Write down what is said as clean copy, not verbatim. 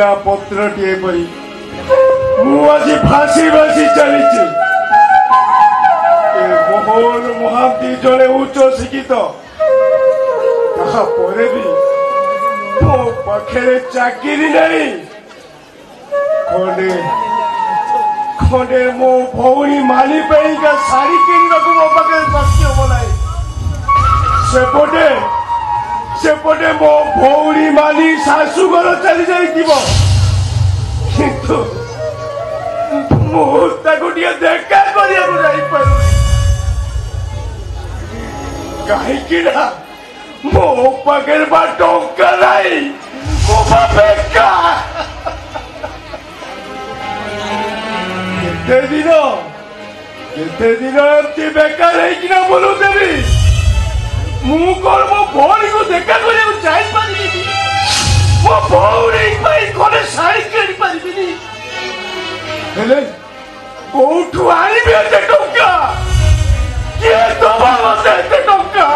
शिला पत्रटीए परी मुझे फांसी बसी चली मोहन महांती जड़े उच्च शिक्षित भी मो पाखे चाकरी नहीं खंडे खंडे मो भौणी माली का शाढ़ी किणवा को मो पाखे शक्ति हम ना सेपटे सेपटे मो भौणी माली शाशुघर चली जाइथिबो किंतु मुझे देखा कहीं मो पाखे टंका नहीं मो बेका केते दिन एमती बेकार है बोलू देवी मु कौन मो भौणी को देखा जापारि मो भौणी कौन शाढ़ी किणी पारि कौठू आनिबे एते टंका किए दबा मते एते टंका